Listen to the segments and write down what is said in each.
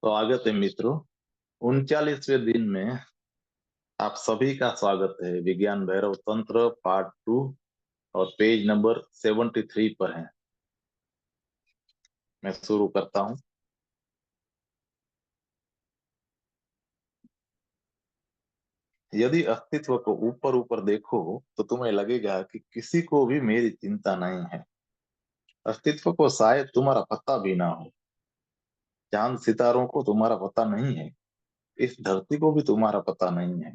स्वागत है मित्रों। 39वें दिन में आप सभी का स्वागत है। विज्ञान भैरव तंत्र पार्ट 2 और पेज नंबर 73 पर है। मैं शुरू करता हूँ। यदि अस्तित्व को ऊपर ऊपर देखो तो तुम्हें लगेगा कि किसी को भी मेरी चिंता नहीं है। अस्तित्व को शायद तुम्हारा पता भी ना हो। चांद सितारों को तुम्हारा पता नहीं है। इस धरती को भी तुम्हारा पता नहीं है,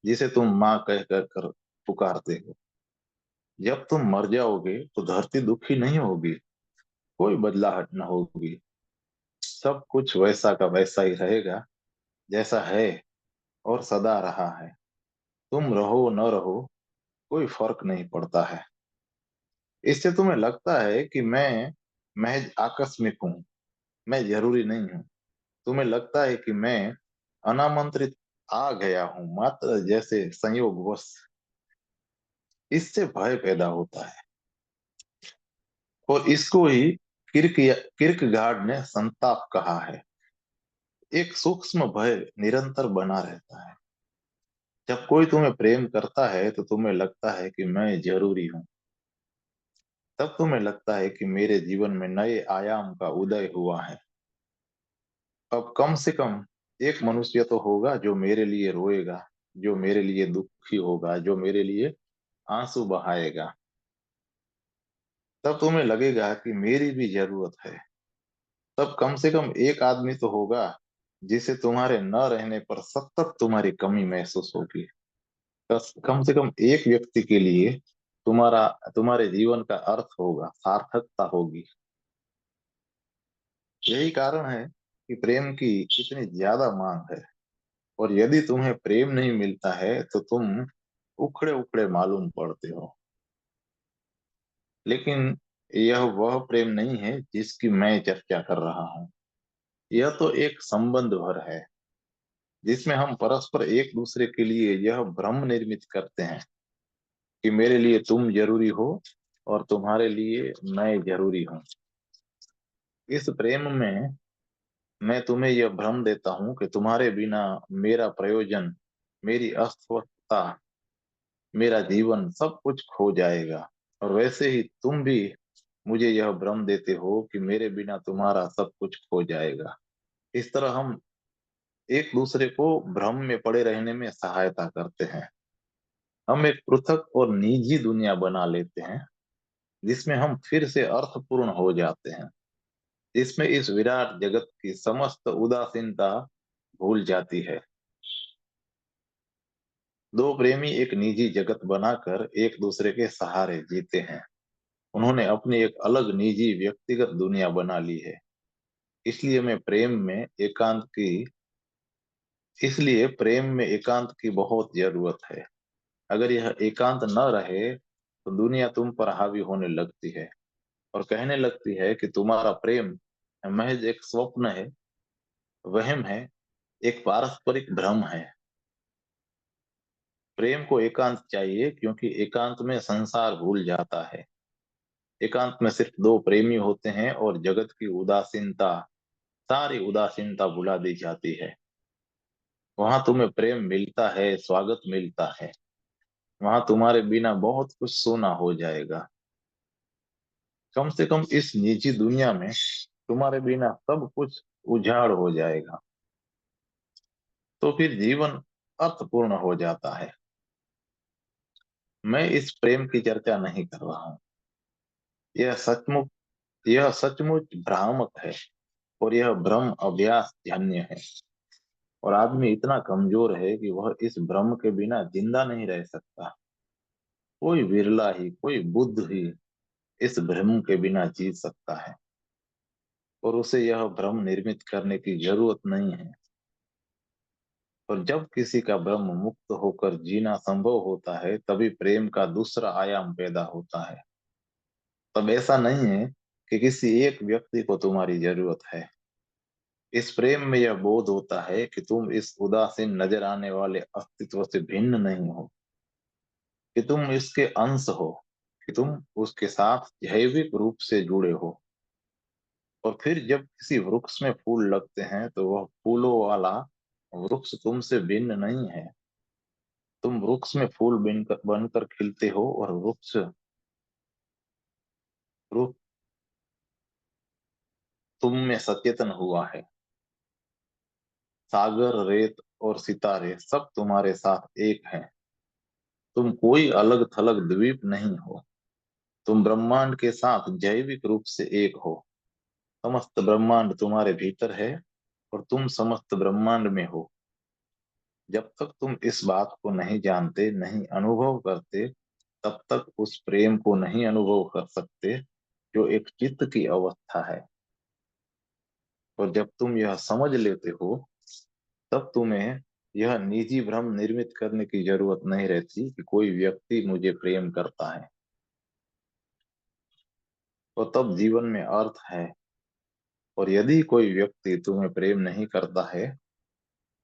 जिसे तुम माँ कह कर पुकारते हो। जब तुम मर जाओगे तो धरती दुखी नहीं होगी, कोई बदलाहट न होगी। सब कुछ वैसा का वैसा ही रहेगा, जैसा है और सदा रहा है। तुम रहो न रहो, कोई फर्क नहीं पड़ता है। इससे तुम्हें लगता है कि मैं महज आकस्मिक हूँ, मैं जरूरी नहीं हूँ। तुम्हें लगता है कि मैं अनामंत्रित आ गया हूँ, मात्र जैसे संयोगवश। इससे भय पैदा होता है, और इसको ही किर्कगार्ड ने संताप कहा है। एक सूक्ष्म भय निरंतर बना रहता है। जब कोई तुम्हें प्रेम करता है तो तुम्हें लगता है कि मैं जरूरी हूँ। तब तुम्हें लगता है कि मेरे जीवन में नए आयाम का उदय हुआ है। अब कम से कम एक मनुष्य तो होगा जो मेरे लिए रोएगा, जो मेरे लिए दुखी होगा, जो मेरे लिए आंसू बहाएगा। तब तुम्हें लगेगा कि मेरी भी जरूरत है। तब कम से कम एक आदमी तो होगा जिसे तुम्हारे न रहने पर सतत तुम्हारी कमी महसूस होगी। कम से कम एक व्यक्ति के लिए तुम्हारा तुम्हारे जीवन का अर्थ होगा, सार्थकता होगी। यही कारण है कि प्रेम की इतनी ज्यादा मांग है। और यदि तुम्हें प्रेम नहीं मिलता है तो तुम उखड़े उखड़े मालूम पड़ते हो। लेकिन यह वह प्रेम नहीं है जिसकी मैं चर्चा कर रहा हूँ। यह तो एक संबंध भर है, जिसमें हम परस्पर एक दूसरे के लिए यह भ्रम निर्मित करते हैं कि मेरे लिए तुम जरूरी हो और तुम्हारे लिए मैं जरूरी हूँ। इस प्रेम में मैं तुम्हें यह भ्रम देता हूँ कि तुम्हारे बिना मेरा प्रयोजन, मेरी अस्वस्थता, मेरा जीवन सब कुछ खो जाएगा। और वैसे ही तुम भी मुझे यह भ्रम देते हो कि मेरे बिना तुम्हारा सब कुछ खो जाएगा। इस तरह हम एक दूसरे को भ्रम में पड़े रहने में सहायता करते हैं। हम एक पृथक और निजी दुनिया बना लेते हैं, जिसमें हम फिर से अर्थपूर्ण हो जाते हैं, जिसमें इस विराट जगत की समस्त उदासीनता भूल जाती है। दो प्रेमी एक निजी जगत बनाकर एक दूसरे के सहारे जीते हैं। उन्होंने अपनी एक अलग निजी व्यक्तिगत दुनिया बना ली है। इसलिए मैं प्रेम में एकांत की इसलिए प्रेम में एकांत की बहुत जरूरत है। अगर यह एकांत न रहे तो दुनिया तुम पर हावी होने लगती है और कहने लगती है कि तुम्हारा प्रेम महज एक स्वप्न है, वहम है, एक पारस्परिक भ्रम है। प्रेम को एकांत चाहिए क्योंकि एकांत में संसार भूल जाता है। एकांत में सिर्फ दो प्रेमी होते हैं और जगत की उदासीनता, सारी उदासीनता भुला दी जाती है। वहां तुम्हें प्रेम मिलता है, स्वागत मिलता है। वहां तुम्हारे बिना बहुत कुछ सोना हो जाएगा। कम से कम इस निजी दुनिया में तुम्हारे बिना सब कुछ उजाड़ हो जाएगा। तो फिर जीवन अर्थपूर्ण हो जाता है। मैं इस प्रेम की चर्चा नहीं कर रहा हूँ। यह सचमुच यह सचमुच भ्रामक है, और यह भ्रम अभ्यास जन्य है। और आदमी इतना कमजोर है कि वह इस भ्रम के बिना जिंदा नहीं रह सकता। कोई विरला ही, कोई बुद्ध ही इस भ्रम के बिना जी सकता है, और उसे यह भ्रम निर्मित करने की जरूरत नहीं है। और जब किसी का भ्रम मुक्त होकर जीना संभव होता है, तभी प्रेम का दूसरा आयाम पैदा होता है। तब ऐसा नहीं है कि किसी एक व्यक्ति को तुम्हारी जरूरत है। इस प्रेम में यह बोध होता है कि तुम इस उदासीन नजर आने वाले अस्तित्व से भिन्न नहीं हो, कि तुम इसके अंश हो, कि तुम उसके साथ जैविक रूप से जुड़े हो। और फिर जब किसी वृक्ष में फूल लगते हैं तो वह फूलों वाला वृक्ष तुमसे भिन्न नहीं है। तुम वृक्ष में फूल बनकर खिलते हो, और वृक्ष तुम में सचेतन हुआ है। सागर, रेत और सितारे सब तुम्हारे साथ एक हैं। तुम कोई अलग थलग द्वीप नहीं हो। तुम ब्रह्मांड के साथ जैविक रूप से एक हो। समस्त ब्रह्मांड तुम्हारे भीतर है, और तुम समस्त ब्रह्मांड में हो। जब तक तुम इस बात को नहीं जानते, नहीं अनुभव करते, तब तक उस प्रेम को नहीं अनुभव कर सकते जो एक चित्त की अवस्था है। और जब तुम यह समझ लेते हो, तब तुम्हें यह निजी भ्रम निर्मित करने की जरूरत नहीं रहती कि कोई व्यक्ति मुझे प्रेम करता है। तो तब जीवन में अर्थ है। और यदि कोई व्यक्ति तुम्हें प्रेम नहीं करता है,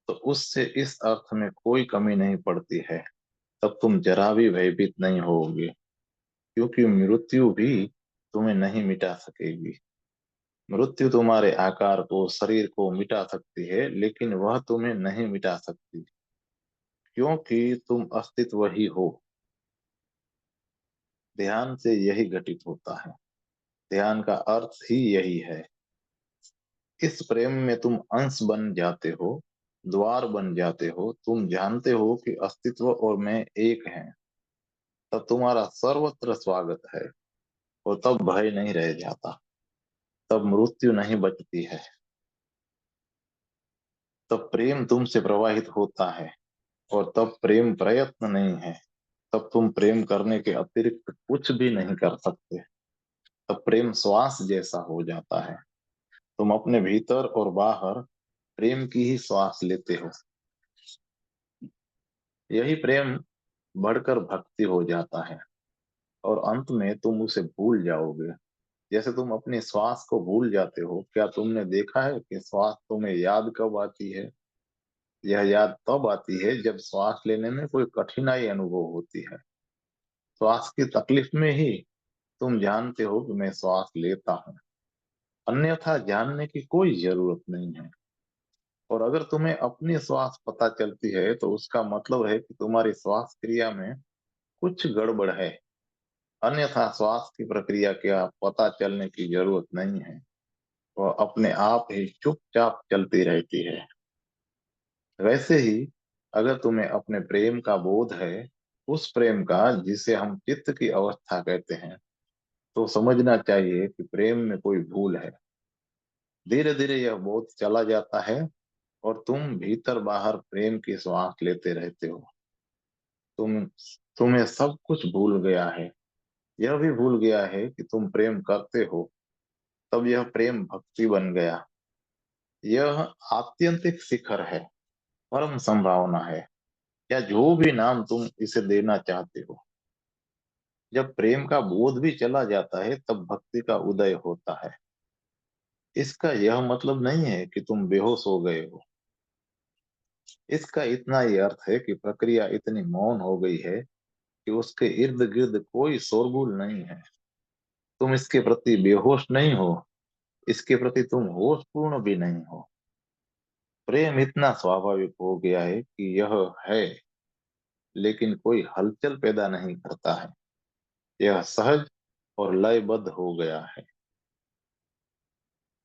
तो उससे इस अर्थ में कोई कमी नहीं पड़ती है। तब तुम जरा भी भयभीत नहीं होगे, क्योंकि मृत्यु भी तुम्हें नहीं मिटा सकेगी। मृत्यु तुम्हारे आकार को, शरीर को मिटा सकती है, लेकिन वह तुम्हें नहीं मिटा सकती, क्योंकि तुम अस्तित्व ही हो। ध्यान से यही घटित होता है। ध्यान का अर्थ ही यही है। इस प्रेम में तुम अंश बन जाते हो, द्वार बन जाते हो। तुम जानते हो कि अस्तित्व और मैं एक हैं। तब तुम्हारा सर्वत्र स्वागत है, और तब भय नहीं रह जाता। तब मृत्यु नहीं बचती है। तब प्रेम तुमसे प्रवाहित होता है, और तब प्रेम प्रयत्न नहीं है। तब तुम प्रेम करने के अतिरिक्त कुछ भी नहीं कर सकते। तब प्रेम श्वास जैसा हो जाता है। तुम अपने भीतर और बाहर प्रेम की ही श्वास लेते हो। यही प्रेम बढ़कर भक्ति हो जाता है, और अंत में तुम उसे भूल जाओगे। जैसे तुम अपनी श्वास को भूल जाते हो, क्या तुमने देखा है कि श्वास तुम्हें याद कब आती है? यह याद तब आती है जब श्वास लेने में कोई कठिनाई अनुभव होती है। श्वास की तकलीफ में ही तुम जानते हो कि मैं श्वास लेता हूँ। अन्यथा जानने की कोई जरूरत नहीं है। और अगर तुम्हें अपनी श्वास पता चलती है, तो उसका मतलब है कि तुम्हारी श्वास क्रिया में कुछ गड़बड़ है। अन्यथा श्वास की प्रक्रिया क्या पता चलने की जरूरत नहीं है। वह अपने आप ही चुपचाप चलती रहती है। वैसे ही अगर तुम्हें अपने प्रेम का बोध है, उस प्रेम का जिसे हम चित्त की अवस्था कहते हैं, तो समझना चाहिए कि प्रेम में कोई भूल है। धीरे धीरे यह बोध चला जाता है, और तुम भीतर बाहर प्रेम की श्वास लेते रहते हो। तुम तुम्हें सब कुछ भूल गया है। यह भी भूल गया है कि तुम प्रेम करते हो। तब यह प्रेम भक्ति बन गया। यह आत्यंतिक शिखर है, परम संभावना है, या जो भी नाम तुम इसे देना चाहते हो। जब प्रेम का बोध भी चला जाता है, तब भक्ति का उदय होता है। इसका यह मतलब नहीं है कि तुम बेहोश हो गए हो। इसका इतना ही अर्थ है कि प्रक्रिया इतनी मौन हो गई है कि उसके इर्द गिर्द कोई शोरगुल नहीं है। तुम इसके प्रति बेहोश नहीं हो, इसके प्रति तुम होशपूर्ण भी नहीं हो। प्रेम इतना स्वाभाविक हो गया है कि यह है, लेकिन कोई हलचल पैदा नहीं करता है। यह सहज और लयबद्ध हो गया है।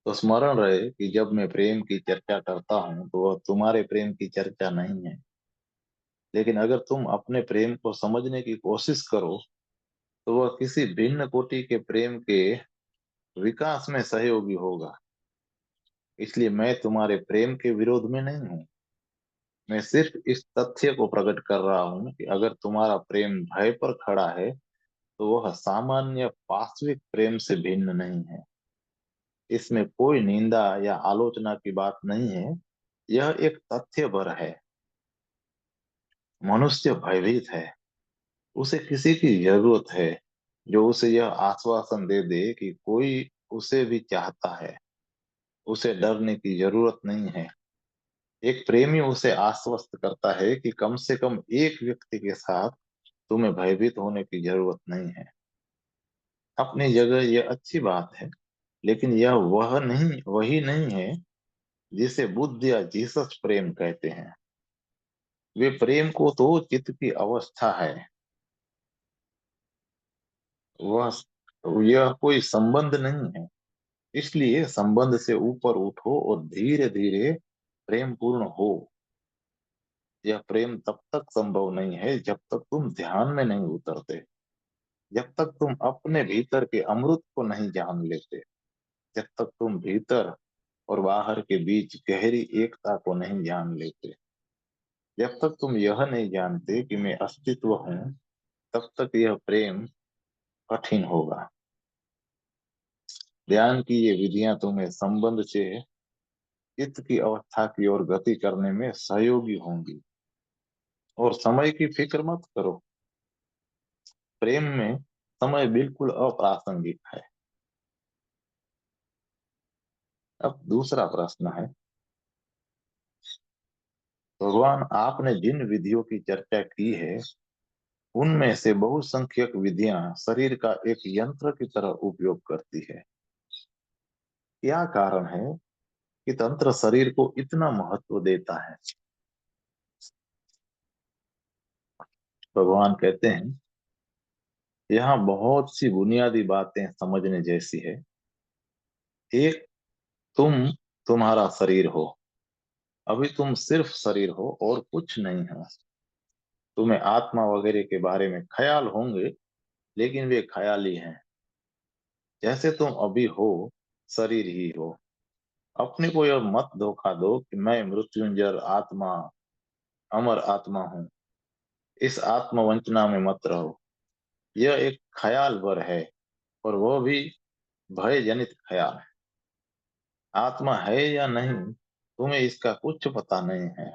तो स्मरण रहे कि जब मैं प्रेम की चर्चा करता हूँ, तो वह तुम्हारे प्रेम की चर्चा नहीं है। लेकिन अगर तुम अपने प्रेम को समझने की कोशिश करो, तो वह किसी भिन्न कोटि के प्रेम के विकास में सहयोगी होगा। इसलिए मैं तुम्हारे प्रेम के विरोध में नहीं हूँ। मैं सिर्फ इस तथ्य को प्रकट कर रहा हूँ कि अगर तुम्हारा प्रेम भय पर खड़ा है, तो वह सामान्य पाश्विक प्रेम से भिन्न नहीं है। इसमें कोई निंदा या आलोचना की बात नहीं है। यह एक तथ्य भर है। मनुष्य भयभीत है। उसे किसी की जरूरत है जो उसे यह आश्वासन दे दे कि कोई उसे भी चाहता है। उसे डरने की जरूरत नहीं है। एक प्रेमी उसे आश्वस्त करता है कि कम से कम एक व्यक्ति के साथ तुम्हें भयभीत होने की जरूरत नहीं है। अपनी जगह यह अच्छी बात है। लेकिन यह वही नहीं है जिसे बुद्ध या जीसस प्रेम कहते हैं। वे प्रेम को तो चित्त की अवस्था है। वह यह कोई संबंध नहीं है। इसलिए संबंध से ऊपर उठो और धीरे धीरे प्रेम पूर्ण हो। यह प्रेम तब तक संभव नहीं है जब तक तुम ध्यान में नहीं उतरते, जब तक तुम अपने भीतर के अमृत को नहीं जान लेते, जब तक तुम भीतर और बाहर के बीच गहरी एकता को नहीं जान लेते, जब तक तुम यह नहीं जानते कि मैं अस्तित्व हूँ, तब तक यह प्रेम कठिन होगा। ध्यान की ये विधियां तुम्हें संबंध से चित्त की अवस्था की ओर गति करने में सहयोगी होंगी। और समय की फिक्र मत करो। प्रेम में समय बिल्कुल अप्रासंगिक है। अब दूसरा प्रश्न है, भगवान आपने जिन विधियों की चर्चा की है उनमें से बहुसंख्यक विधियां शरीर का एक यंत्र की तरह उपयोग करती है। क्या कारण है कि तंत्र शरीर को इतना महत्व देता है? भगवान कहते हैं, यहाँ बहुत सी बुनियादी बातें समझने जैसी है। एक, तुम तुम्हारा शरीर हो। अभी तुम सिर्फ शरीर हो और कुछ नहीं हो। तुम्हें आत्मा वगैरह के बारे में ख्याल होंगे, लेकिन वे ख्याली हैं। जैसे तुम अभी हो, शरीर ही हो। अपने को यह मत धोखा दो कि मैं मृत्युंजय आत्मा, अमर आत्मा हूँ। इस आत्मवंचना में मत रहो। यह एक ख्याल भर है, और वह भी भय जनित ख्याल। आत्मा है या नहीं, तुम्हें इसका कुछ पता नहीं है।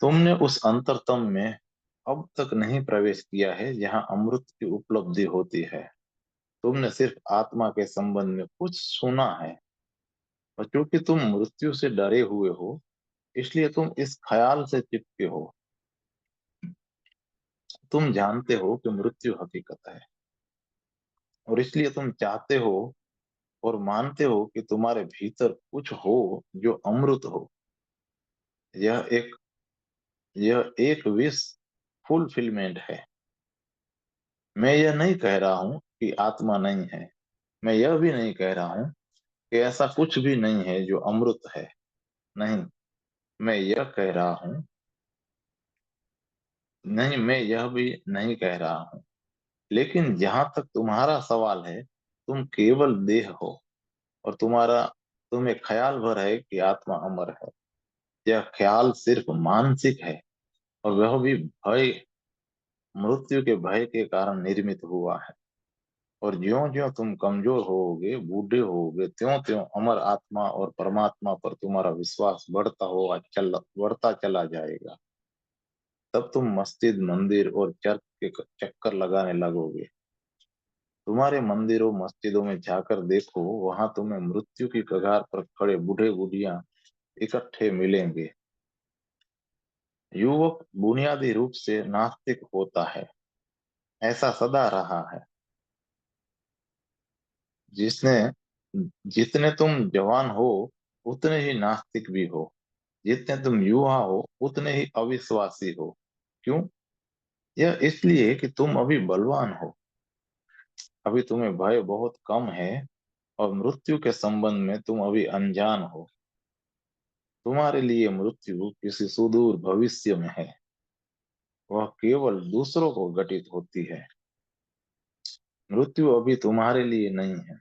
तुमने उस अंतरतम में अब तक नहीं प्रवेश किया है जहाँ अमृत की उपलब्धि होती है। तुमने सिर्फ आत्मा के संबंध में कुछ सुना है, और क्योंकि तुम मृत्यु से डरे हुए हो, इसलिए तुम इस ख्याल से चिपके हो। तुम जानते हो कि मृत्यु हकीकत है, और इसलिए तुम चाहते हो और मानते हो कि तुम्हारे भीतर कुछ हो जो अमृत हो। यह एक यह एक विश फुलफिलमेंट है। मैं यह नहीं कह रहा हूं कि आत्मा नहीं है। मैं यह भी नहीं कह रहा हूं कि ऐसा कुछ भी नहीं है जो अमृत है। नहीं, मैं यह कह रहा हूं नहीं, मैं यह भी नहीं कह रहा हूं। लेकिन जहां तक तुम्हारा सवाल है, तुम केवल देह हो, और तुम्हें ख्याल भर है कि आत्मा अमर है। यह ख्याल सिर्फ मानसिक है, और वह भी मृत्यु के भय के कारण निर्मित हुआ है। और ज्यो ज्यो तुम कमजोर होगे, बूढ़े होगे, त्यों त्यों अमर आत्मा और परमात्मा पर तुम्हारा विश्वास बढ़ता चला जाएगा। तब तुम मस्जिद, मंदिर और चर्च के चक्कर लगाने लगोगे। तुम्हारे मंदिरों मस्जिदों में जाकर देखो, वहां तुम्हें मृत्यु की कगार पर खड़े बूढ़े बूढ़ियां इकट्ठे मिलेंगे। युवक बुनियादी रूप से नास्तिक होता है, ऐसा सदा रहा है। जिसने जितने तुम जवान हो, उतने ही नास्तिक भी हो। जितने तुम युवा हो, उतने ही अविश्वासी हो। क्यों? यह इसलिए कि तुम अभी बलवान हो। अभी तुम्हें भय बहुत कम है, और मृत्यु के संबंध में तुम अभी अनजान हो। तुम्हारे लिए मृत्यु किसी सुदूर भविष्य में है। वह केवल दूसरों को घटित होती है। मृत्यु अभी तुम्हारे लिए नहीं है।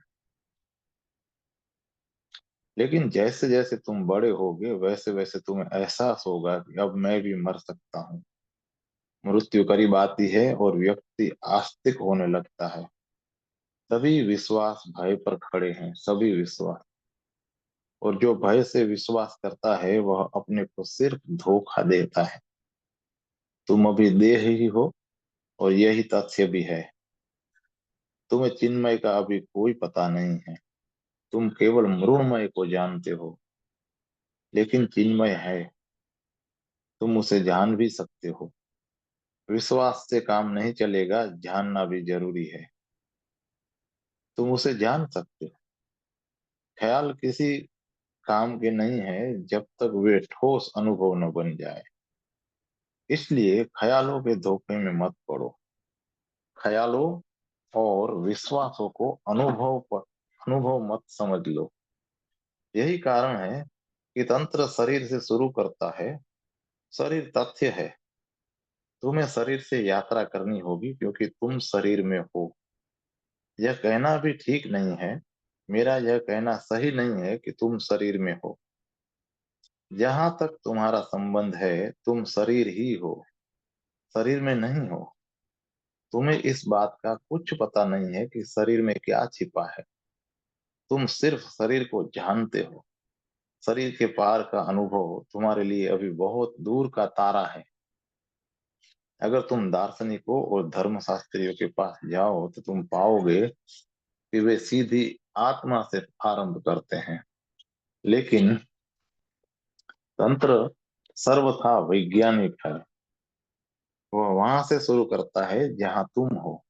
लेकिन जैसे जैसे तुम बड़े होगे, वैसे वैसे तुम्हें एहसास होगा कि अब मैं भी मर सकता हूँ। मृत्यु करीब आती है और व्यक्ति आस्तिक होने लगता है। सभी विश्वास भय पर खड़े हैं, सभी विश्वास। और जो भय से विश्वास करता है, वह अपने को सिर्फ धोखा देता है। तुम अभी देह ही हो, और यही तथ्य भी है। तुम्हें चिन्मय का अभी कोई पता नहीं है। तुम केवल मृण्मय को जानते हो। लेकिन चिन्मय है, तुम उसे जान भी सकते हो। विश्वास से काम नहीं चलेगा, जानना भी जरूरी है। तुम उसे जान सकते हो। ख्याल किसी काम के नहीं है जब तक वे ठोस अनुभव न बन जाए। इसलिए ख्यालों के धोखे में मत पड़ो। ख्यालों और विश्वासों को अनुभव मत समझ लो। यही कारण है कि तंत्र शरीर से शुरू करता है। शरीर तथ्य है। तुम्हें शरीर से यात्रा करनी होगी क्योंकि तुम शरीर में हो। यह कहना भी ठीक नहीं है। मेरा यह कहना सही नहीं है कि तुम शरीर में हो। जहां तक तुम्हारा संबंध है तुम शरीर ही हो, शरीर में नहीं हो। तुम्हें इस बात का कुछ पता नहीं है कि शरीर में क्या छिपा है। तुम सिर्फ शरीर को जानते हो। शरीर के पार का अनुभव तुम्हारे लिए अभी बहुत दूर का तारा है। अगर तुम दार्शनिकों और धर्मशास्त्रियों के पास जाओ तो तुम पाओगे कि वे सीधी आत्मा से आरंभ करते हैं। लेकिन तंत्र सर्वथा वैज्ञानिक है। वह वहां से शुरू करता है जहां तुम हो।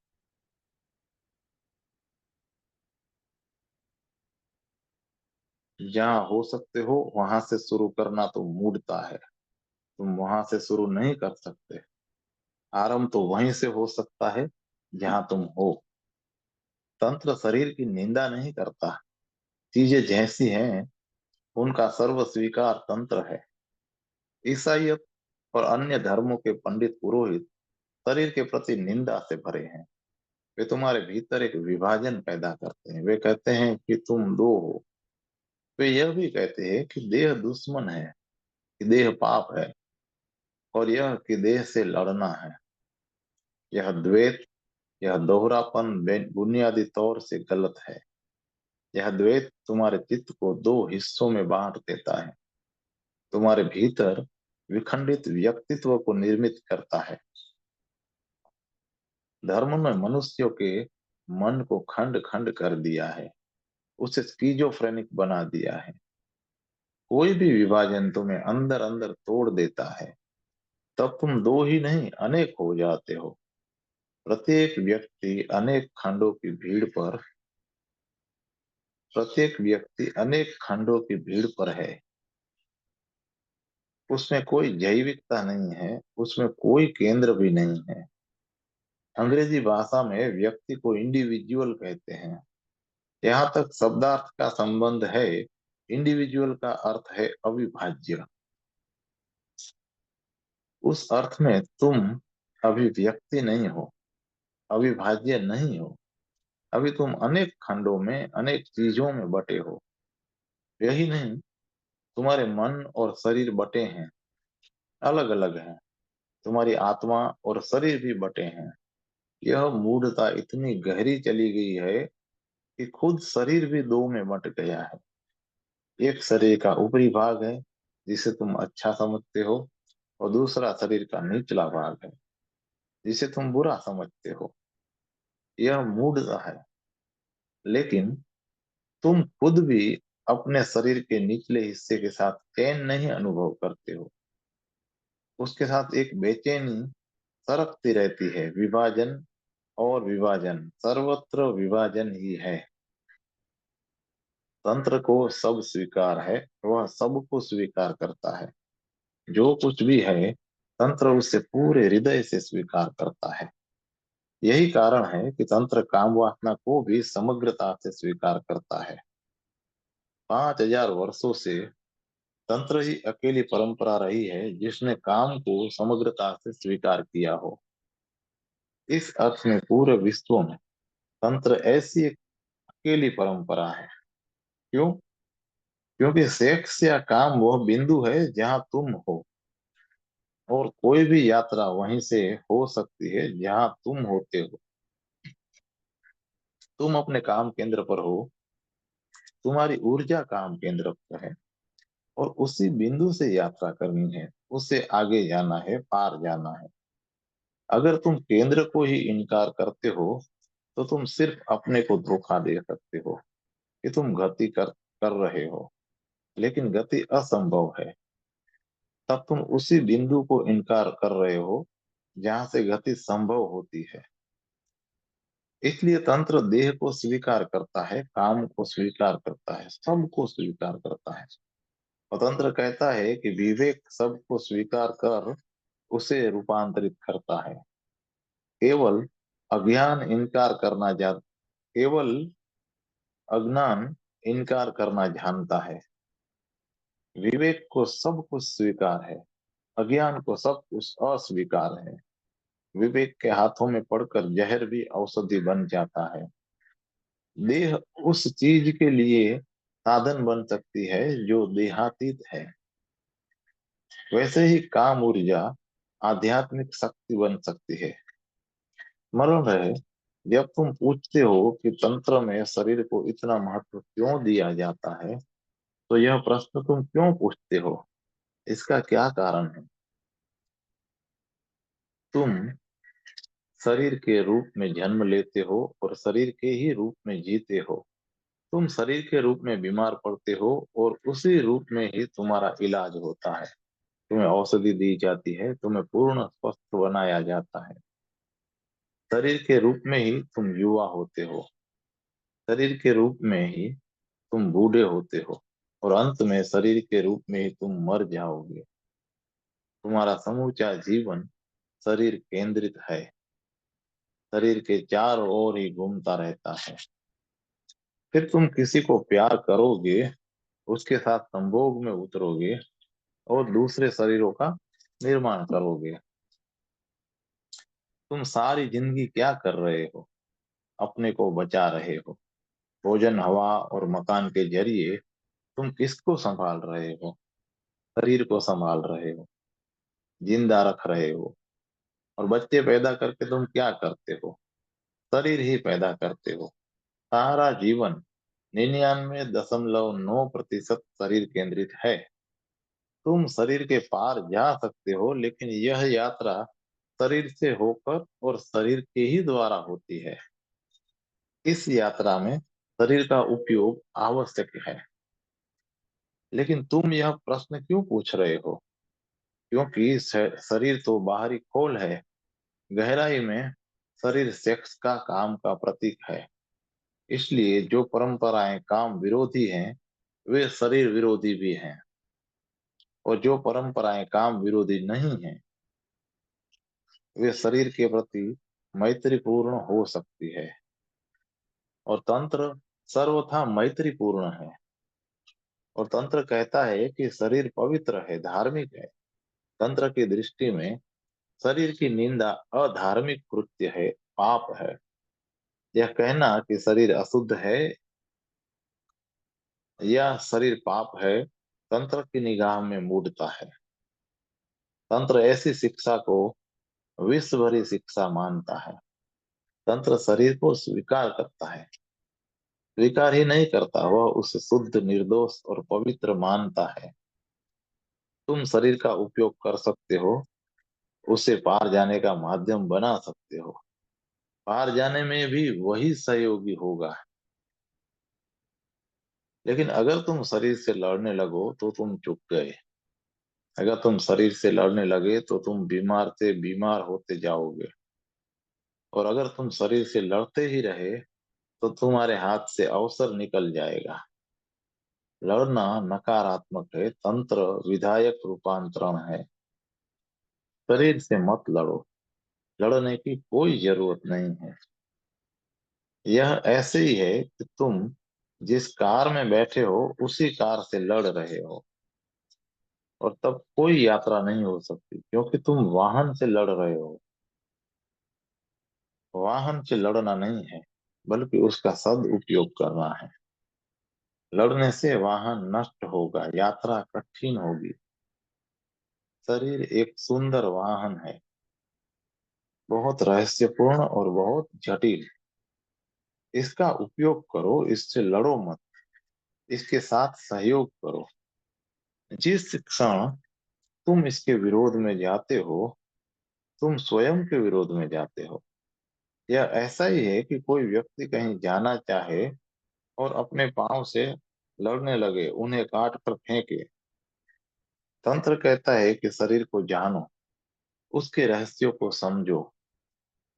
जहां हो सकते हो वहां से शुरू करना तो मूढ़ता है। तुम वहां से शुरू नहीं कर सकते। आरंभ तो वहीं से हो सकता है जहां तुम हो। तंत्र शरीर की निंदा नहीं करता। चीजें जैसी हैं उनका सर्व स्वीकार तंत्र है। ईसाइयत और अन्य धर्मों के पंडित पुरोहित शरीर के प्रति निंदा से भरे हैं। वे तुम्हारे भीतर एक विभाजन पैदा करते हैं। वे कहते हैं कि तुम दो हो। वे यह भी कहते हैं कि देह दुश्मन है, कि देह पाप है, और यह कि देह से लड़ना है। यह द्वैत, यह दोहरापन बुनियादी तौर से गलत है। यह द्वैत तुम्हारे चित्त को दो हिस्सों में बांट देता है। तुम्हारे भीतर विखंडित व्यक्तित्व को निर्मित करता है। धर्म ने मनुष्यों के मन को खंड खंड कर दिया है। उसे स्कीजोफ्रेनिक बना दिया है। कोई भी विभाजन तुम्हें अंदर अंदर तोड़ देता है। तब तुम दो ही नहीं अनेक हो जाते हो। प्रत्येक व्यक्ति अनेक खंडों की भीड़ पर है। उसमें कोई जैविकता नहीं है। उसमें कोई केंद्र भी नहीं है। अंग्रेजी भाषा में व्यक्ति को इंडिविजुअल कहते हैं। यहाँ तक शब्दार्थ का संबंध है। इंडिविजुअल का अर्थ है अविभाज्य। उस अर्थ में तुम अभी व्यक्ति नहीं हो, अविभाज्य नहीं हो। अभी तुम अनेक खंडों में, अनेक चीजों में बटे हो। यही नहीं, तुम्हारे मन और शरीर बटे हैं, अलग अलग हैं। तुम्हारी आत्मा और शरीर भी बटे हैं। यह मूढ़ता इतनी गहरी चली गई है कि खुद शरीर भी दो में बट गया है। एक शरीर का ऊपरी भाग है जिसे तुम अच्छा समझते हो, और दूसरा शरीर का निचला भाग है जिसे तुम बुरा समझते हो। यह मूढ़ता है। लेकिन तुम खुद भी अपने शरीर के निचले हिस्से के साथ चैन नहीं अनुभव करते हो। उसके साथ एक बेचैनी सरकती रहती है। विभाजन और विभाजन, सर्वत्र विभाजन ही है। तंत्र को सब स्वीकार है। वह सबको स्वीकार करता है। जो कुछ भी है तंत्र उसे पूरे हृदय से स्वीकार करता है। यही कारण है कि तंत्र काम वासना को भी समग्रता से स्वीकार करता है। 5,000 वर्षों से तंत्र ही अकेली परंपरा रही है जिसने काम को समग्रता से स्वीकार किया हो। इस अर्थ में पूरे विश्व में तंत्र ऐसी एक अकेली परंपरा है। क्यों? क्योंकि सेक्स या काम वह बिंदु है जहां तुम हो, और कोई भी यात्रा वहीं से हो सकती है जहां तुम होते हो। तुम अपने काम केंद्र पर हो। तुम्हारी ऊर्जा काम केंद्र पर है, और उसी बिंदु से यात्रा करनी है। उससे आगे जाना है, पार जाना है। अगर तुम केंद्र को ही इनकार करते हो तो तुम सिर्फ अपने को धोखा दे सकते हो कि तुम गति कर रहे हो। लेकिन गति असंभव है। तब तुम उसी बिंदु को इनकार कर रहे हो जहां से गति संभव होती है। इसलिए तंत्र देह को स्वीकार करता है, काम को स्वीकार करता है, सबको स्वीकार करता है। और तंत्र कहता है कि विवेक सबको स्वीकार कर उसे रूपांतरित करता है। केवल अज्ञान इनकार करना जा केवल अज्ञान इनकार करना जानता है। विवेक को सब कुछ स्वीकार है, अज्ञान को सब कुछ अस्वीकार है। विवेक के हाथों में पड़कर जहर भी औषधि बन जाता है। देह उस चीज के लिए साधन बन सकती है जो देहातीत है। वैसे ही काम ऊर्जा आध्यात्मिक शक्ति बन सकती है। स्मरण रहे, जब तुम पूछते हो कि तंत्र में शरीर को इतना महत्व क्यों दिया जाता है, तो यह प्रश्न तुम क्यों पूछते हो, इसका क्या कारण है? तुम शरीर के रूप में जन्म लेते हो और शरीर के ही रूप में जीते हो। तुम शरीर के रूप में बीमार पड़ते हो और उसी रूप में ही तुम्हारा इलाज होता है। तुम्हें औषधि दी जाती है, तुम्हें पूर्ण स्वस्थ बनाया जाता है। शरीर के रूप में ही तुम युवा होते हो, शरीर के रूप में ही तुम बूढ़े होते हो, और अंत में शरीर के रूप में ही तुम मर जाओगे। तुम्हारा समूचा जीवन शरीर केंद्रित है, शरीर के चारों ओर ही घूमता रहता है। फिर तुम किसी को प्यार करोगे, उसके साथ संभोग में उतरोगे और दूसरे शरीरों का निर्माण करोगे। तुम सारी जिंदगी क्या कर रहे हो? अपने को बचा रहे हो। भोजन, हवा और मकान के जरिए तुम किसको संभाल रहे हो? शरीर को संभाल रहे हो, जिंदा रख रहे हो। और बच्चे पैदा करके तुम क्या करते हो? शरीर ही पैदा करते हो। सारा जीवन 99.9% शरीर केंद्रित है। तुम शरीर के पार जा सकते हो, लेकिन यह यात्रा शरीर से होकर और शरीर के ही द्वारा होती है। इस यात्रा में शरीर का उपयोग आवश्यक है। लेकिन तुम यह प्रश्न क्यों पूछ रहे हो? क्योंकि शरीर तो बाहरी खोल है। गहराई में शरीर सेक्स का काम का प्रतीक है। इसलिए जो परंपराएं काम विरोधी हैं, वे शरीर विरोधी भी हैं। और जो परंपराएं काम विरोधी नहीं हैं, वे शरीर के प्रति मैत्रीपूर्ण हो सकती है। और तंत्र सर्वथा मैत्रीपूर्ण है। और तंत्र कहता है कि शरीर पवित्र है, धार्मिक है। तंत्र की दृष्टि में शरीर की निंदा अधार्मिक कृत्य है, पाप है। यह कहना कि शरीर अशुद्ध है या शरीर पाप है, तंत्र की निगाह में मूढ़ता है। तंत्र ऐसी शिक्षा को विश्व भरी शिक्षा मानता है। तंत्र शरीर को स्वीकार करता है, स्वीकार ही नहीं करता, वह उसे शुद्ध, निर्दोष और पवित्र मानता है। तुम शरीर का उपयोग कर सकते हो, उसे पार जाने का माध्यम बना सकते हो। पार जाने में भी वही सहयोगी होगा। लेकिन अगर तुम शरीर से लड़ने लगो तो तुम चूक गए। अगर तुम शरीर से लड़ने लगे तो तुम बीमार से बीमार होते जाओगे। और अगर तुम शरीर से लड़ते ही रहे तो तुम्हारे हाथ से अवसर निकल जाएगा। लड़ना नकारात्मक है, तंत्र विधायक रूपांतरण है। शरीर से मत लड़ो, लड़ने की कोई जरूरत नहीं है। यह ऐसे ही है कि तुम जिस कार में बैठे हो उसी कार से लड़ रहे हो, और तब कोई यात्रा नहीं हो सकती, क्योंकि तुम वाहन से लड़ रहे हो। वाहन से लड़ना नहीं है, बल्कि उसका सदुपयोग करना है। लड़ने से वाहन नष्ट होगा, यात्रा कठिन होगी। शरीर एक सुंदर वाहन है, बहुत रहस्यपूर्ण और बहुत जटिल। इसका उपयोग करो, इससे लड़ो मत, इसके साथ सहयोग करो। जिस क्षण तुम इसके विरोध में जाते हो, तुम स्वयं के विरोध में जाते हो। यह ऐसा ही है कि कोई व्यक्ति कहीं जाना चाहे और अपने पांव से लड़ने लगे, उन्हें काट कर फेंके। तंत्र कहता है कि शरीर को जानो, उसके रहस्यों को समझो,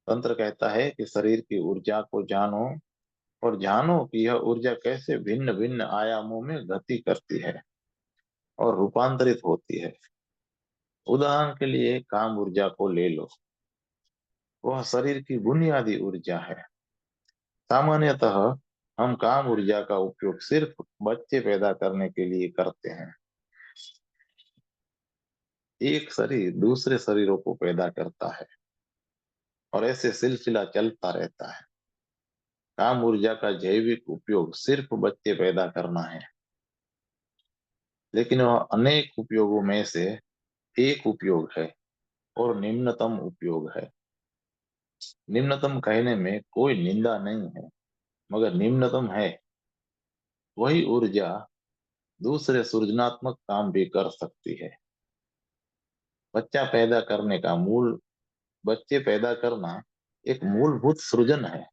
तंत्र कहता है कि शरीर की ऊर्जा को जानो और जानो कि यह ऊर्जा कैसे भिन्न भिन्न आयामों में गति करती है और रूपांतरित होती है। उदाहरण के लिए काम ऊर्जा को ले लो। वह शरीर की बुनियादी ऊर्जा है। सामान्यतः हम काम ऊर्जा का उपयोग सिर्फ बच्चे पैदा करने के लिए करते हैं। एक शरीर दूसरे शरीरों को पैदा करता है और ऐसे सिलसिला चलता रहता है। काम ऊर्जा का जैविक उपयोग सिर्फ बच्चे पैदा करना है, लेकिन वह अनेक उपयोगों में से एक उपयोग है और निम्नतम उपयोग है। निम्नतम कहने में कोई निंदा नहीं है, मगर निम्नतम है। वही ऊर्जा दूसरे सृजनात्मक काम भी कर सकती है। बच्चा पैदा करने का मूल बच्चे पैदा करना एक मूलभूत सृजन है।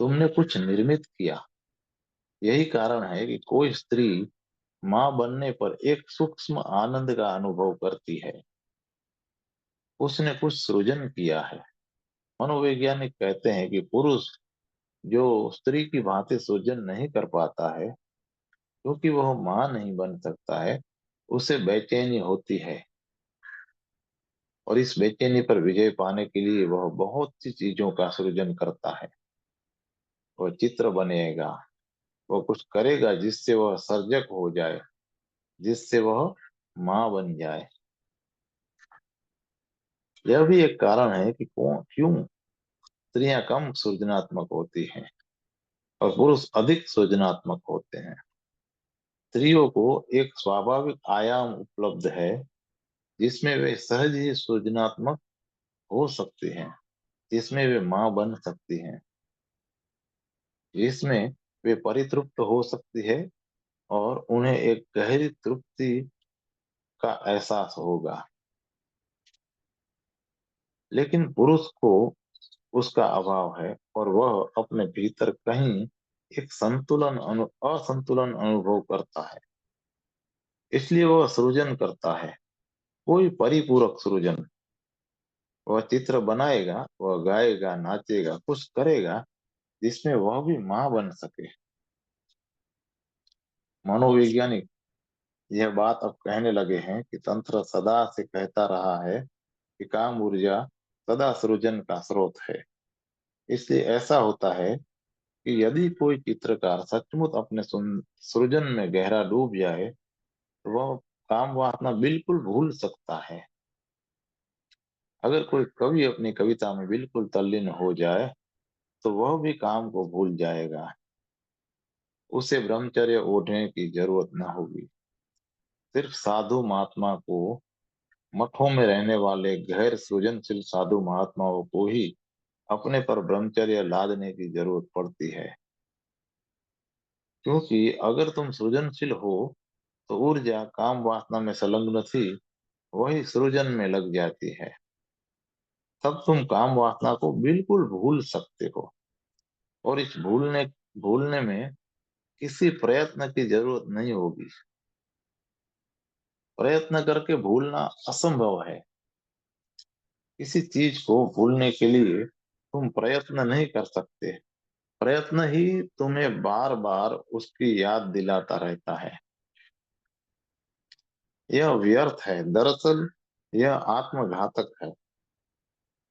तुमने कुछ निर्मित किया। यही कारण है कि कोई स्त्री मां बनने पर एक सूक्ष्म आनंद का अनुभव करती है। उसने कुछ सृजन किया है। मनोवैज्ञानिक कहते हैं कि पुरुष जो स्त्री की भांति सृजन नहीं कर पाता है क्योंकि वह मां नहीं बन सकता है, उसे बेचैनी होती है। और इस बेचैनी पर विजय पाने के लिए वह बहुत सी चीजों का सृजन करता है। वह चित्र बनेगा, वह कुछ करेगा जिससे वह सर्जक हो जाए, जिससे वह मां बन जाए। यह भी एक कारण है कि क्यों स्त्रियां कम सृजनात्मक होती हैं और पुरुष अधिक सृजनात्मक होते हैं। स्त्रियों को एक स्वाभाविक आयाम उपलब्ध है जिसमें वे सहज ही सृजनात्मक हो सकती हैं, जिसमें वे मां बन सकती हैं, जिसमें वे परितृप्त हो सकती है और उन्हें एक गहरी तृप्ति का एहसास होगा। लेकिन पुरुष को उसका अभाव है और वह अपने भीतर कहीं एक असंतुलन अनुभव करता है। इसलिए वह सृजन करता है, कोई परिपूरक सृजन। वह चित्र बनाएगा, वह गाएगा, नाचेगा, कुछ करेगा जिसमें वह भी मां बन सके। मनोवैज्ञानिक यह बात अब कहने लगे हैं कि तंत्र सदा से कहता रहा है कि काम ऊर्जा सदा सृजन का स्रोत है। इसलिए ऐसा होता है कि यदि कोई चित्रकार सचमुच अपने सृजन में गहरा डूब जाए तो वह काम वासना बिल्कुल भूल सकता है। अगर कोई कवि अपनी कविता में बिल्कुल तल्लीन हो जाए तो वह भी काम को भूल जाएगा। उसे ब्रह्मचर्य ओढ़ने की जरूरत न होगी। सिर्फ साधु महात्मा को, मठों में रहने वाले गैर सृजनशील साधु महात्माओं को ही अपने पर ब्रह्मचर्य लादने की जरूरत पड़ती है। क्योंकि अगर तुम सृजनशील हो तो ऊर्जा काम वासना में संलग्न थी, वही सृजन में लग जाती है। तब तुम काम वासना को बिल्कुल भूल सकते हो और इस भूलने में किसी प्रयत्न की जरूरत नहीं होगी। प्रयत्न करके भूलना असंभव है। किसी चीज को भूलने के लिए तुम प्रयत्न नहीं कर सकते। प्रयत्न ही तुम्हें बार बार उसकी याद दिलाता रहता है। यह व्यर्थ है। दरअसल यह आत्मघातक है।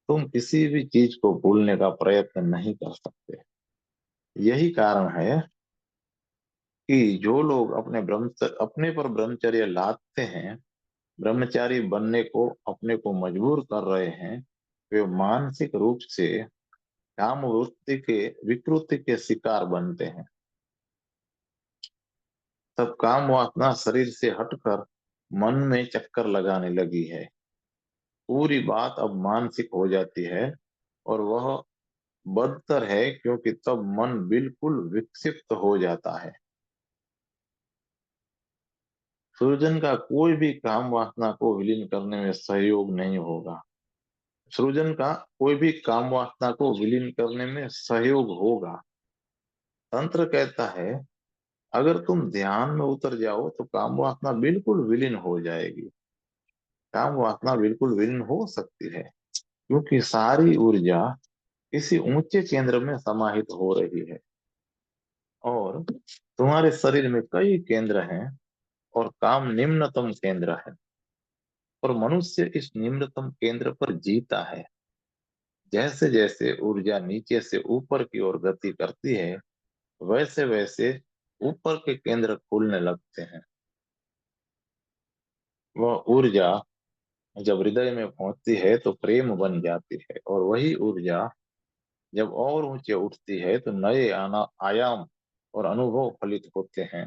तुम किसी भी चीज को भूलने का प्रयत्न नहीं कर सकते। यही कारण है कि जो लोग अपने पर ब्रह्मचर्य लादते हैं, ब्रह्मचारी बनने को अपने को मजबूर कर रहे हैं, वे मानसिक रूप से काम वृत्ति के विकृति के शिकार बनते हैं। तब काम वासना शरीर से हटकर मन में चक्कर लगाने लगी है। पूरी बात अब मानसिक हो जाती है और वह बदतर है क्योंकि तब मन बिल्कुल विक्षिप्त हो जाता है। सृजन का कोई भी काम वासना को विलीन करने में सहयोग नहीं होगा। सृजन का कोई भी काम वासना को विलीन करने में सहयोग होगा। तंत्र कहता है अगर तुम ध्यान में उतर जाओ तो काम वासना बिल्कुल विलीन हो जाएगी। काम वासना बिल्कुल विलीन हो सकती है क्योंकि सारी ऊर्जा किसी ऊंचे केंद्र में समाहित हो रही है। और तुम्हारे शरीर में कई केंद्र हैं, और काम निम्नतम केंद्र है। और मनुष्य इस निम्नतम केंद्र पर जीता है। जैसे जैसे ऊर्जा नीचे से ऊपर की ओर गति करती है, वैसे वैसे ऊपर के केंद्र खुलने लगते हैं। वह ऊर्जा जब हृदय में पहुंचती है तो प्रेम बन जाती है, और वही ऊर्जा जब और ऊंचे उठती है तो नए आयाम और अनुभव फलित होते हैं।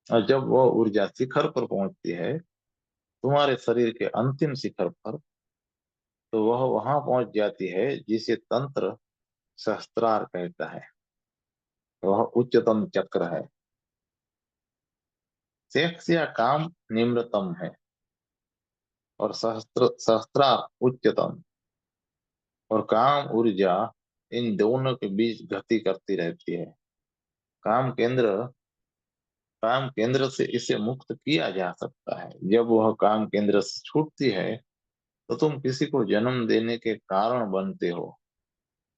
और जब वह ऊर्जा शिखर पर पहुंचती है, तुम्हारे शरीर के अंतिम शिखर पर, तो वह वहां पहुंच जाती है जिसे तंत्र सहस्त्रार कहता है। वह उच्चतम चक्र है। सेक्स या काम निम्नतम है, और सहस्त्रार उच्चतम। और काम ऊर्जा इन दोनों के बीच गति करती रहती है। काम केंद्र काम केंद्र से इसे मुक्त किया जा सकता है। जब वह काम केंद्र से छूटती है, तो तुम किसी को जन्म देने के कारण बनते हो।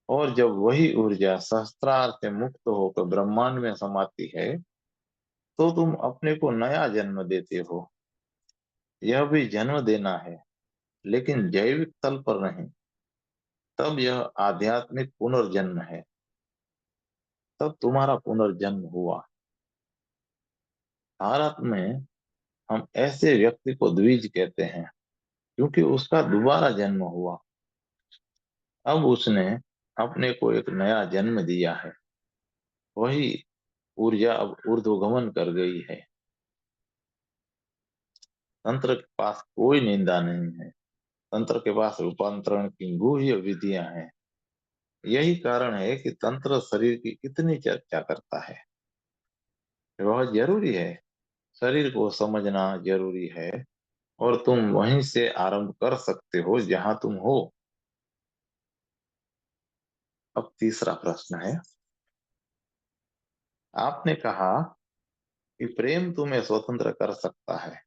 और जब वही ऊर्जा सहस्त्रार से मुक्त होकर ब्रह्मांड में समाती है, तो तुम अपने को नया जन्म देते हो। यह भी जन्म देना है, लेकिन जैविक तल पर नहीं। तब यह आध्यात्मिक पुनर्जन्म है। तब तुम्हारा पुनर्जन्म हुआ। भारत में हम ऐसे व्यक्ति को द्विज कहते हैं, क्योंकि उसका दोबारा जन्म हुआ। अब उसने अपने को एक नया जन्म दिया है। वही ऊर्जा अब ऊर्ध्वगमन कर गई है। तंत्र के पास कोई निंदा नहीं है। तंत्र के पास रूपांतरण की गुह्य विधियां हैं। यही कारण है कि तंत्र शरीर की इतनी चर्चा करता है। वह जरूरी है। शरीर को समझना जरूरी है। और तुम वहीं से आरंभ कर सकते हो जहां तुम हो। अब तीसरा प्रश्न है। आपने कहा कि प्रेम तुम्हें स्वतंत्र कर सकता है,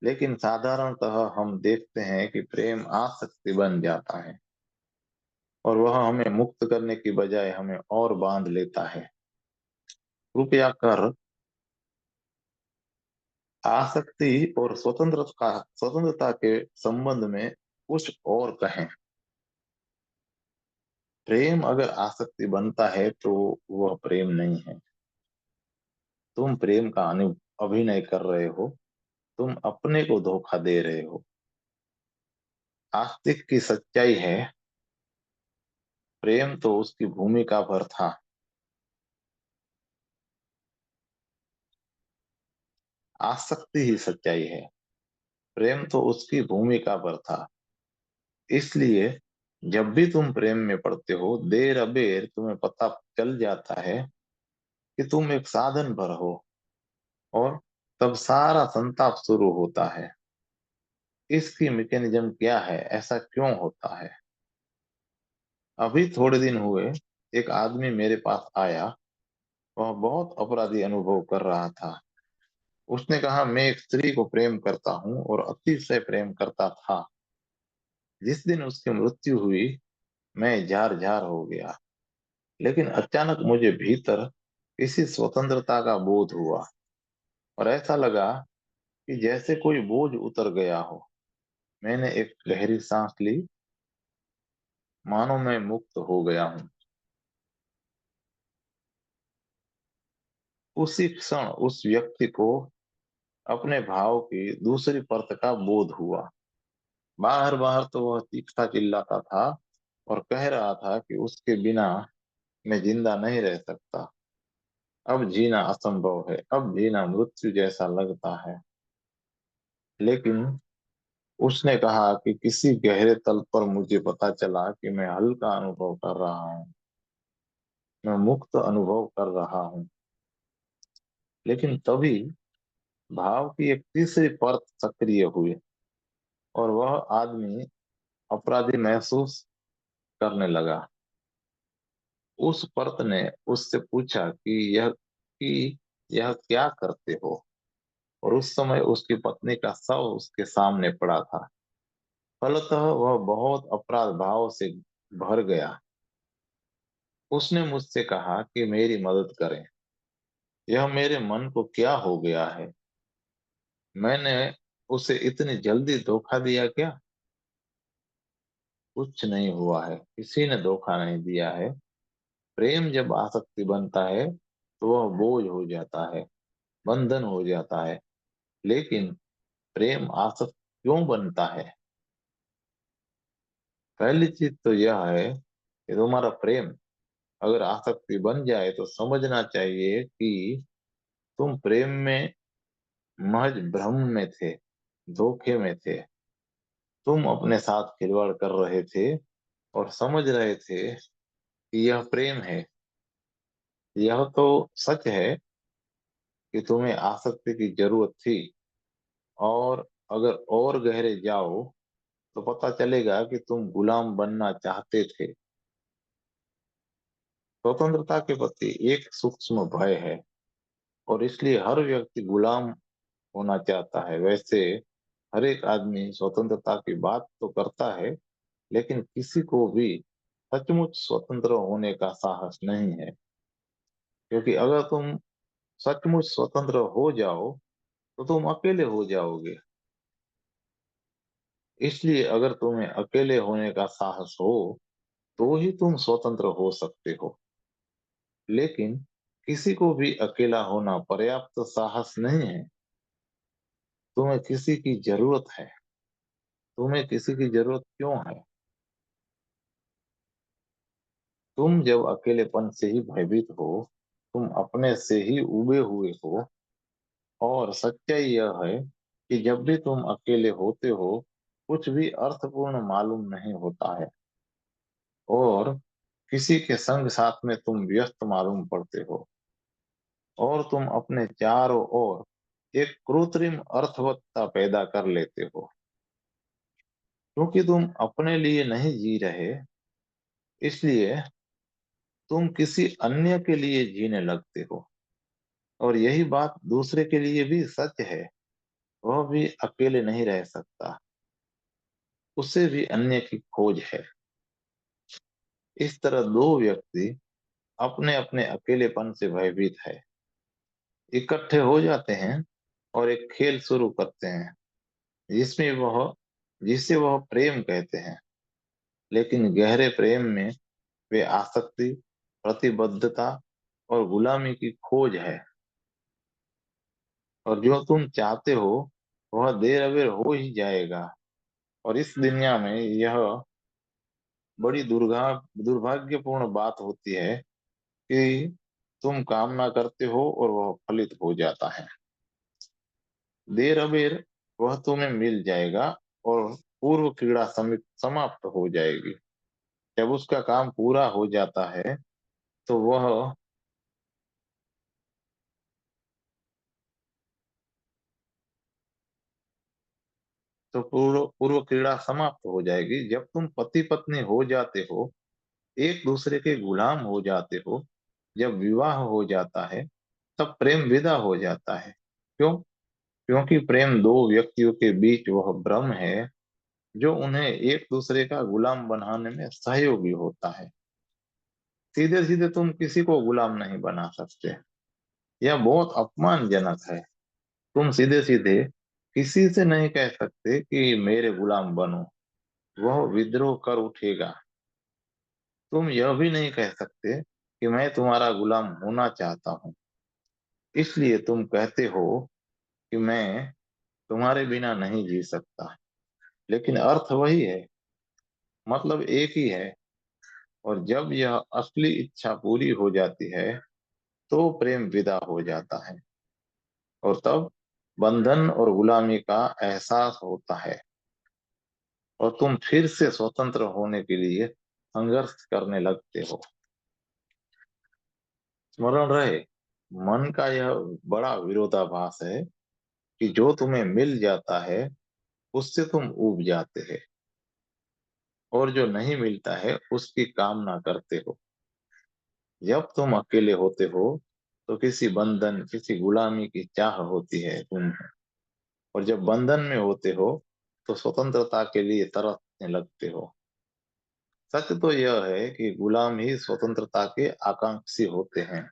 लेकिन साधारणतः हम देखते हैं कि प्रेम आसक्ति बन जाता है, और वह हमें मुक्त करने की बजाय हमें और बांध लेता है। कृपया कर आसक्ति और स्वतंत्रता के संबंध में कुछ और कहें। प्रेम अगर आसक्ति बनता है तो वह प्रेम नहीं है। तुम प्रेम का अभिनय कर रहे हो। तुम अपने को धोखा दे रहे हो। आस्तिक की सच्चाई है, प्रेम तो उसकी भूमिका पर था। आसक्ति ही सच्चाई है। प्रेम तो उसकी भूमिका पर था। इसलिए जब भी तुम प्रेम में पड़ते हो, देर अबेर तुम्हें पता चल जाता है कि तुम एक साधन भर हो। और तब सारा संताप शुरू होता है। इसकी मैकेनिज्म क्या है, ऐसा क्यों होता है? अभी थोड़े दिन हुए, एक आदमी मेरे पास आया। वह बहुत अपराधी अनुभव कर रहा था। उसने कहा, मैं एक स्त्री को प्रेम करता हूँ और अतिशय प्रेम करता था। जिस दिन उसकी मृत्यु हुई, मैं जार जार हो गया। लेकिन अचानक मुझे भीतर किसी स्वतंत्रता का बोध हुआ, और ऐसा लगा कि जैसे कोई बोझ उतर गया हो। मैंने एक गहरी सांस ली, मानो मैं मुक्त हो गया हूँ। उसी क्षण उस व्यक्ति को अपने भाव की दूसरी परत का बोध हुआ। बाहर बाहर तो वह चीखता चिल्लाता था और कह रहा था कि उसके बिना मैं जिंदा नहीं रह सकता। अब जीना असंभव है, अब जीना मृत्यु जैसा लगता है। लेकिन उसने कहा कि किसी गहरे तल पर मुझे पता चला कि मैं हल्का अनुभव कर रहा हूँ। मैं मुक्त अनुभव कर रहा हूँ। लेकिन तभी भाव की एक तीसरी परत सक्रिय हुई, और वह आदमी अपराधी महसूस करने लगा। उस परत ने उससे पूछा कि यह क्या करते हो। और उस समय उसकी पत्नी का शव उसके सामने पड़ा था। फलतः वह बहुत अपराध भाव से भर गया। उसने मुझसे कहा कि मेरी मदद करें। यह मेरे मन को क्या हो गया है? मैंने उसे इतनी जल्दी धोखा दिया क्या? कुछ नहीं हुआ है, किसी ने धोखा नहीं दिया है। प्रेम जब आसक्ति बनता है तो वह बोझ हो जाता है, बंधन हो जाता है। लेकिन प्रेम आसक्त क्यों बनता है? पहली चीज तो यह है कि तुम्हारा प्रेम अगर आसक्ति बन जाए तो समझना चाहिए कि तुम प्रेम में महज भ्रम में थे, धोखे में थे। तुम अपने साथ खिलवाड़ कर रहे थे और समझ रहे थे कि यह प्रेम है। यह तो सच है कि तुम्हें आसक्ति की जरूरत थी, और अगर और गहरे जाओ तो पता चलेगा कि तुम गुलाम बनना चाहते थे। स्वतंत्रता के प्रति एक सूक्ष्म भय है, और इसलिए हर व्यक्ति गुलाम होना चाहता है। वैसे हर एक आदमी स्वतंत्रता की बात तो करता है, लेकिन किसी को भी सचमुच स्वतंत्र होने का साहस नहीं है। क्योंकि अगर तुम सचमुच स्वतंत्र हो जाओ तो तुम अकेले हो जाओगे। इसलिए अगर तुम्हें अकेले होने का साहस हो तो ही तुम स्वतंत्र हो सकते हो। लेकिन किसी को भी अकेला होना पर्याप्त साहस नहीं है। तुम्हें किसी की जरूरत है। तुम्हें किसी की जरूरत क्यों है? तुम जब अकेलेपन से ही भयभीत हो, तुम अपने से ही उबे हुए हो। और सच्चाई यह है कि जब भी तुम अकेले होते हो, कुछ भी अर्थपूर्ण मालूम नहीं होता है, और किसी के संग साथ में तुम व्यस्त मालूम पड़ते हो, और तुम अपने चारों ओर एक कृत्रिम अर्थवत्ता पैदा कर लेते हो। क्योंकि तुम अपने लिए नहीं जी रहे, इसलिए तुम किसी अन्य के लिए जीने लगते हो। और यही बात दूसरे के लिए भी सच है। वह भी अकेले नहीं रह सकता, उसे भी अन्य की खोज है। इस तरह दो व्यक्ति अपने अपने अकेलेपन से भयभीत है, इकट्ठे हो जाते हैं और एक खेल शुरू करते हैं जिसमें वह जिसे वह प्रेम कहते हैं। लेकिन गहरे प्रेम में वे आसक्ति, प्रतिबद्धता और गुलामी की खोज है। और जो तुम चाहते हो वह देर अबेर हो ही जाएगा। और इस दुनिया में यह बड़ी दुर्भाग्यपूर्ण बात होती है कि तुम कामना करते हो और वह फलित हो जाता है। देर अबेर वह तुम्हें मिल जाएगा, और पूर्व क्रीड़ा समाप्त हो जाएगी। जब उसका काम पूरा हो जाता है तो वह तो पूर्व पूर्व क्रीड़ा समाप्त हो जाएगी। जब तुम पति पत्नी हो जाते हो, एक दूसरे के गुलाम हो जाते हो, जब विवाह हो जाता है, तब प्रेम विदा हो जाता है। क्यों? क्योंकि प्रेम दो व्यक्तियों के बीच वह भ्रम है जो उन्हें एक दूसरे का गुलाम बनाने में सहयोगी होता है। सीधे सीधे तुम किसी को गुलाम नहीं बना सकते। यह बहुत अपमानजनक है। तुम सीधे सीधे किसी से नहीं कह सकते कि मेरे गुलाम बनो। वह विद्रोह कर उठेगा। तुम यह भी नहीं कह सकते कि मैं तुम्हारा गुलाम होना चाहता हूँ, इसलिए तुम कहते हो कि मैं तुम्हारे बिना नहीं जी सकता। लेकिन अर्थ वही है, मतलब एक ही है। और जब यह असली इच्छा पूरी हो जाती है तो प्रेम विदा हो जाता है, और तब बंधन और गुलामी का एहसास होता है, और तुम फिर से स्वतंत्र होने के लिए संघर्ष करने लगते हो। स्मरण रहे, मन का यह बड़ा विरोधाभास है कि जो तुम्हें मिल जाता है उससे तुम ऊब जाते हैं, और जो नहीं मिलता है उसकी कामना करते हो। जब तुम अकेले होते हो तो किसी बंधन, किसी गुलामी की चाह होती है तुम। और जब बंधन में होते हो तो स्वतंत्रता के लिए तरसने लगते हो। सच तो यह है कि गुलाम ही स्वतंत्रता के आकांक्षी होते हैं,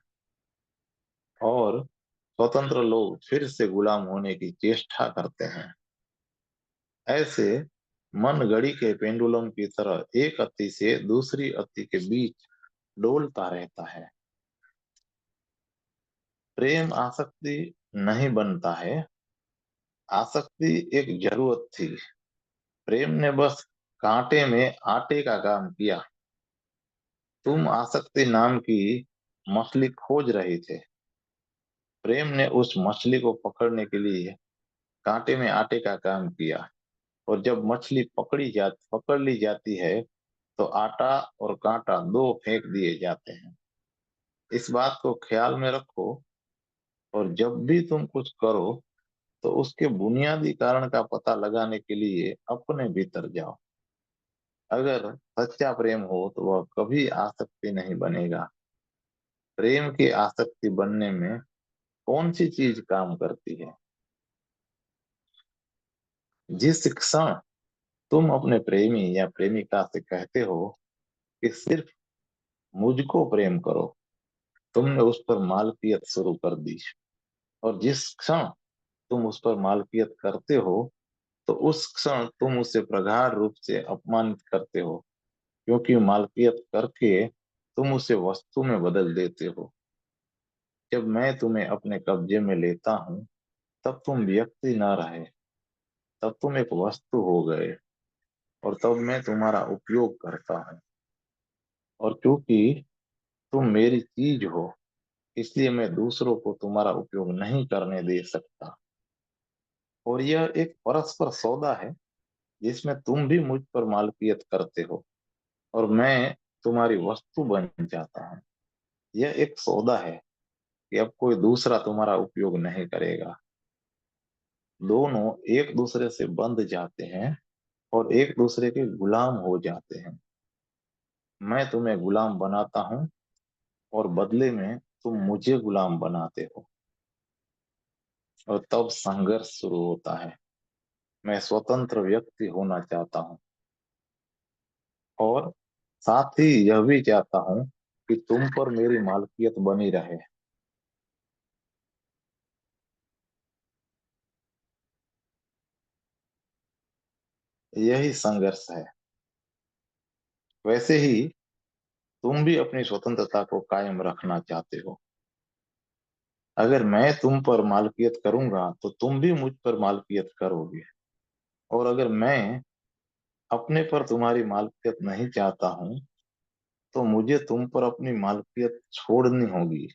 और स्वतंत्र लोग फिर से गुलाम होने की चेष्टा करते हैं। ऐसे मन घड़ी के पेंडुलम की तरह एक अत्ती से दूसरी अत्ती के बीच डोलता रहता है। प्रेम आसक्ति नहीं बनता है, आसक्ति एक जरूरत थी। प्रेम ने बस कांटे में आटे का काम किया। तुम आसक्ति नाम की मछली खोज रहे थे, प्रेम ने उस मछली को पकड़ने के लिए कांटे में आटे का काम किया। और जब मछली पकड़ ली जाती है, तो आटा और कांटा दो फेंक दिए जाते हैं। इस बात को ख्याल में रखो, और जब भी तुम कुछ करो तो उसके बुनियादी कारण का पता लगाने के लिए अपने भीतर जाओ। अगर सच्चा प्रेम हो तो वह कभी आसक्ति नहीं बनेगा। प्रेम की आसक्ति बनने में कौन सी चीज काम करती है? जिस क्षण तुम अपने प्रेमी या प्रेमिका से कहते हो कि सिर्फ मुझको प्रेम करो, तुमने उस पर मालकियत शुरू कर दी। और जिस क्षण तुम उस पर मालकियत करते हो, तो उस क्षण तुम उसे प्रगाढ़ रूप से अपमानित करते हो, क्योंकि मालकियत करके तुम उसे वस्तु में बदल देते हो। जब मैं तुम्हें अपने कब्जे में लेता हूँ, तब तुम व्यक्ति न रहे, तब तुम एक वस्तु हो गए, और तब मैं तुम्हारा उपयोग करता हूँ। और क्योंकि तुम मेरी चीज हो, इसलिए मैं दूसरों को तुम्हारा उपयोग नहीं करने दे सकता। और यह एक परस्पर सौदा है, जिसमें तुम भी मुझ पर मालकियत करते हो और मैं तुम्हारी वस्तु बन जाता हूँ। यह एक सौदा है कि अब कोई दूसरा तुम्हारा उपयोग नहीं करेगा। दोनों एक दूसरे से बंध जाते हैं और एक दूसरे के गुलाम हो जाते हैं। मैं तुम्हें गुलाम बनाता हूँ, और बदले में तुम मुझे गुलाम बनाते हो। और तब संघर्ष शुरू होता है। मैं स्वतंत्र व्यक्ति होना चाहता हूँ, और साथ ही यह भी चाहता हूँ कि तुम पर मेरी मालकियत बनी रहे। यही संघर्ष है। वैसे ही तुम भी अपनी स्वतंत्रता को कायम रखना चाहते हो। अगर मैं तुम पर मालकियत करूंगा तो तुम भी मुझ पर मालकियत करोगे। और अगर मैं अपने पर तुम्हारी मालकियत नहीं चाहता हूँ, तो मुझे तुम पर अपनी मालकियत छोड़नी होगी।